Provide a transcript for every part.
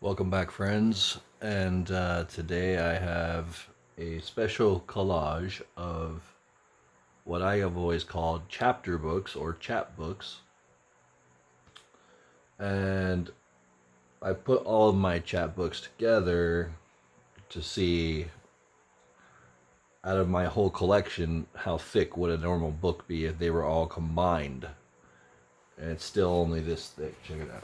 Welcome back, friends. And today I have a special collage of what I have always called chapter books or chapbooks. And I put all of my chapbooks together to see, out of my whole collection, how thick would a normal book be if they were all combined. And it's still only this thick. Check it out.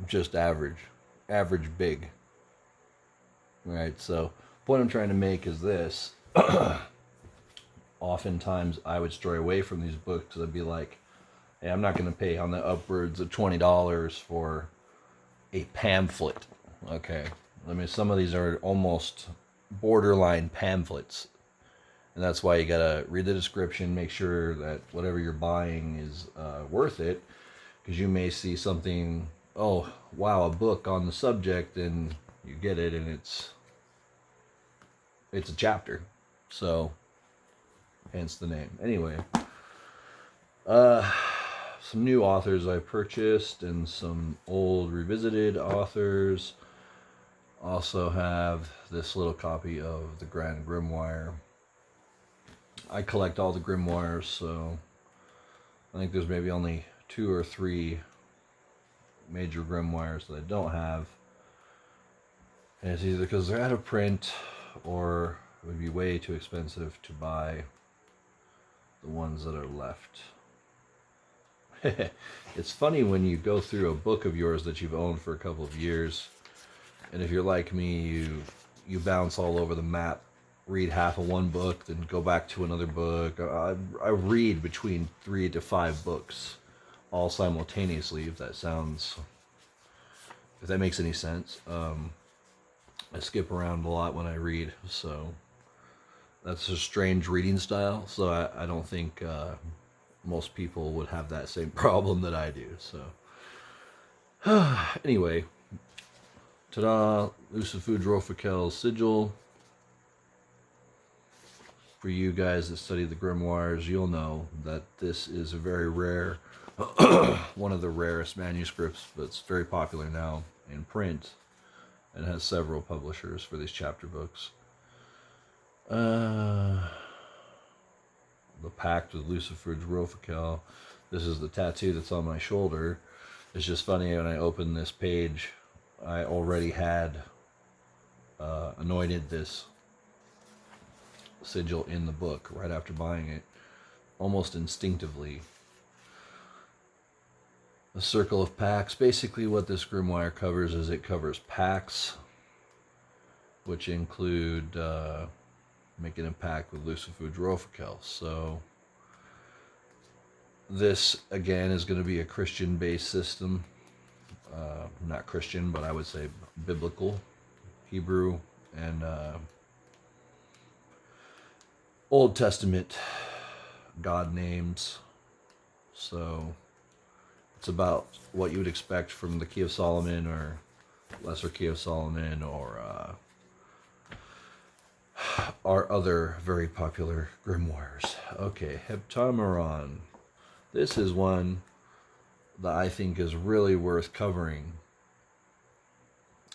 Just average big. Right, so the point I'm trying to make is this. Oftentimes I would stray away from these books. I'd be like, hey, I'm not going to pay on the upwards of $20 for a pamphlet. Okay, I mean, some of these are almost borderline pamphlets. And that's why you got to read the description, make sure that whatever you're buying is worth it. Because you may see something, oh, wow, a book on the subject, and you get it, and it's a chapter. So, hence the name. Anyway, some new authors I purchased and some old revisited authors. Also have this little copy of the Grand Grimoire. I collect all the grimoires, so I think there's maybe only 2 or 3 major grimoires that I don't have. And it's either because they're out of print or it would be way too expensive to buy the ones that are left. It's funny when you go through a book of yours that you've owned for a couple of years, and if you're like me, you bounce all over the map, read half of one book, then go back to another book. I read between 3 to 5 books all simultaneously, if that makes any sense. I skip around a lot when I read, so that's a strange reading style. So I don't think most people would have that same problem that I do. So anyway, ta-da! Lucifer Drofakel's sigil. For you guys that study the grimoires, you'll know that this is a very rare, one of the rarest manuscripts, but it's very popular now in print and has several publishers for these chapter books. The Pact with Lucifer Drofakel. This is the tattoo that's on my shoulder. It's just funny, when I opened this page, I already had anointed this sigil in the book right after buying it, almost instinctively. The Circle of Pacts. Basically what this grimoire covers is it covers pacts, which include making a pact with Lucifer Drofakel. So this again is going to be a Christian based system. Not Christian, but I would say biblical, Hebrew, and Old Testament God names. So it's about what you would expect from the Key of Solomon or Lesser Key of Solomon or our other very popular grimoires. Okay, Heptameron. This is one that I think is really worth covering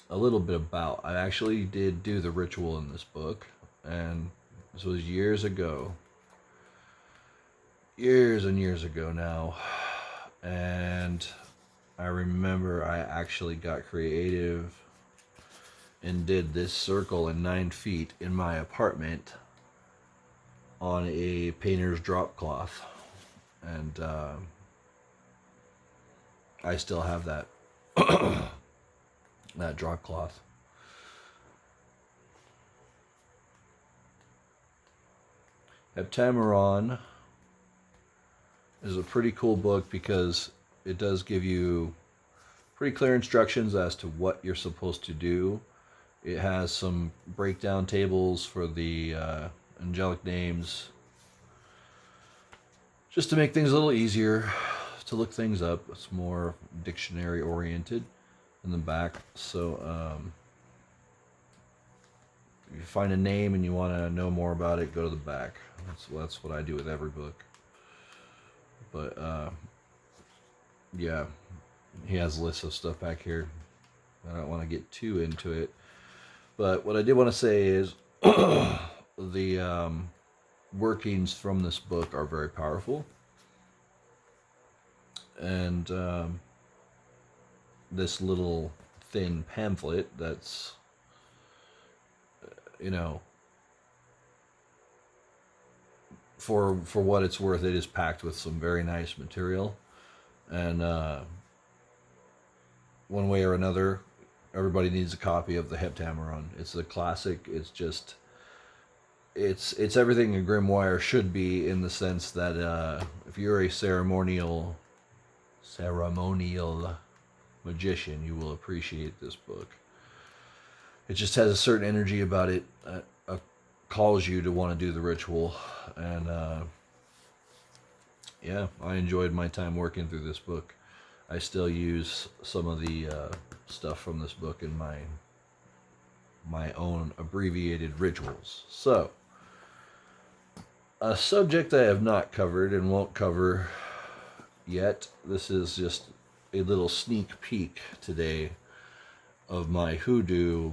a little bit about. I actually did do the ritual in this book, and this was years ago. Years and years ago now. And I remember I actually got creative and did this circle in 9 feet in my apartment on a painter's drop cloth. And I still have that that drop cloth. Heptameron is a pretty cool book because it does give you pretty clear instructions as to what you're supposed to do. It has some breakdown tables for the angelic names, just to make things a little easier to look things up. It's more dictionary oriented in the back. So if you find a name and you want to know more about it, go to the back. That's what I do with every book. But yeah, he has lists of stuff back here. I don't want to get too into it. But what I did want to say is the workings from this book are very powerful. And this little thin pamphlet that's, you know, for what it's worth, it is packed with some very nice material. And one way or another, everybody needs a copy of the Heptameron. It's a classic. It's just, it's everything a grimoire should be, in the sense that if you're a ceremonial magician, you will appreciate this book. It just has a certain energy about it that calls you to want to do the ritual. And yeah, I enjoyed my time working through this book. I still use some of the stuff from this book in my own abbreviated rituals. So, a subject I have not covered and won't cover yet. This is just a little sneak peek today of my hoodoo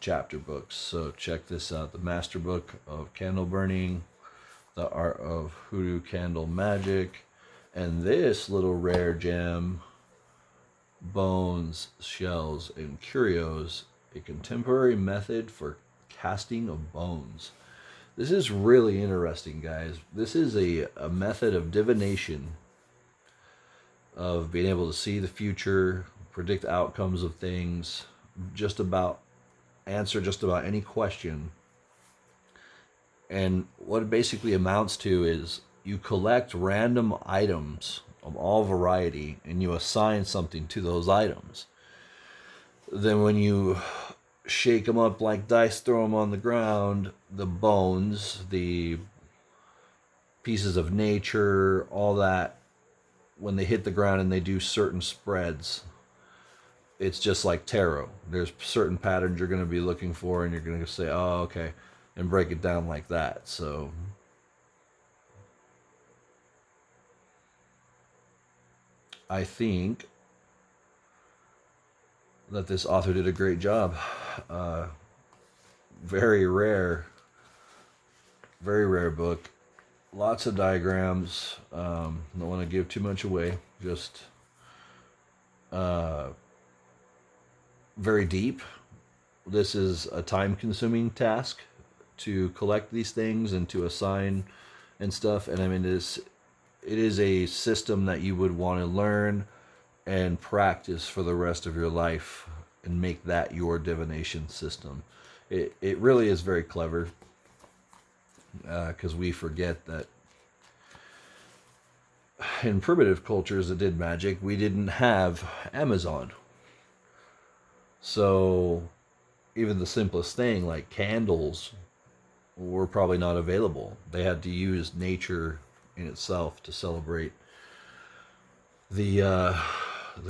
chapter books. So check this out: the Master Book of Candle Burning, the Art of Hoodoo Candle Magic, and this little rare gem, Bones, Shells, and Curios, a contemporary method for casting of bones. This is really interesting, guys. This is a method of divination, of being able to see the future, predict outcomes of things, answer just about any question. And what it basically amounts to is you collect random items of all variety and you assign something to those items. Then when you shake them up like dice, throw them on the ground, the bones, the pieces of nature, all that, when they hit the ground and they do certain spreads, it's just like tarot. There's certain patterns you're going to be looking for, and you're going to say, oh, okay, and break it down like that. So I think that this author did a great job. Very rare book. Lots of diagrams. Don't want to give too much away. Just very deep. This is a time-consuming task to collect these things and to assign and stuff. And I mean, it is a system that you would want to learn and practice for the rest of your life and make that your divination system. It really is very clever, because we forget that in primitive cultures that did magic, we didn't have Amazon. So even the simplest thing like candles were probably not available. They had to use nature in itself to celebrate the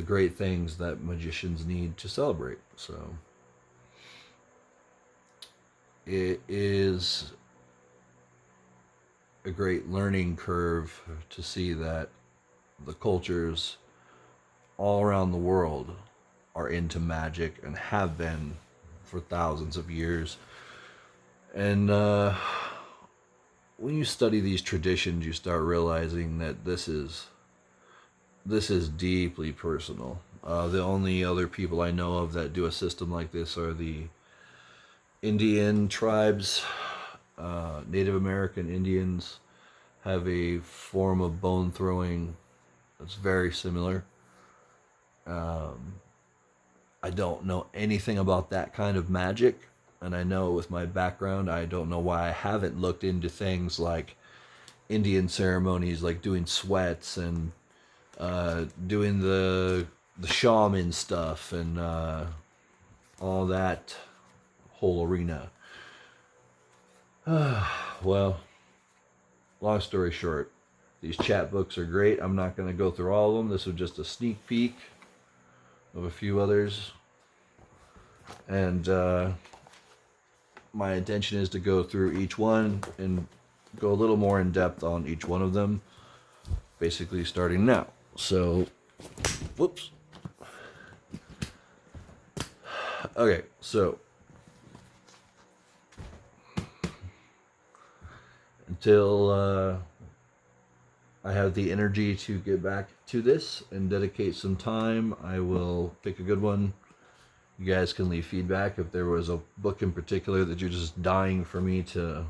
great things that magicians need to celebrate. So it is a great learning curve to see that the cultures all around the world are into magic and have been for thousands of years. And when you study these traditions, you start realizing that this is deeply personal. The only other people I know of that do a system like this are the Indian tribes. Native American Indians have a form of bone throwing that's very similar. I don't know anything about that kind of magic, and I know with my background, I don't know why I haven't looked into things like Indian ceremonies, like doing sweats and doing the shaman stuff and all that whole arena. Well, long story short, these chat books are great. I'm not going to go through all of them. This was just a sneak peek of a few others. And my intention is to go through each one and go a little more in depth on each one of them, basically starting now. So, whoops. Okay, so until I have the energy to get back to this and dedicate some time, I will pick a good one. You guys can leave feedback if there was a book in particular that you're just dying for me to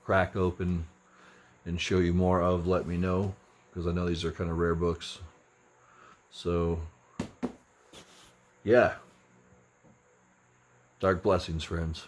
crack open and show you more of. Let me know, because I know these are kind of rare books. So yeah, dark blessings, friends.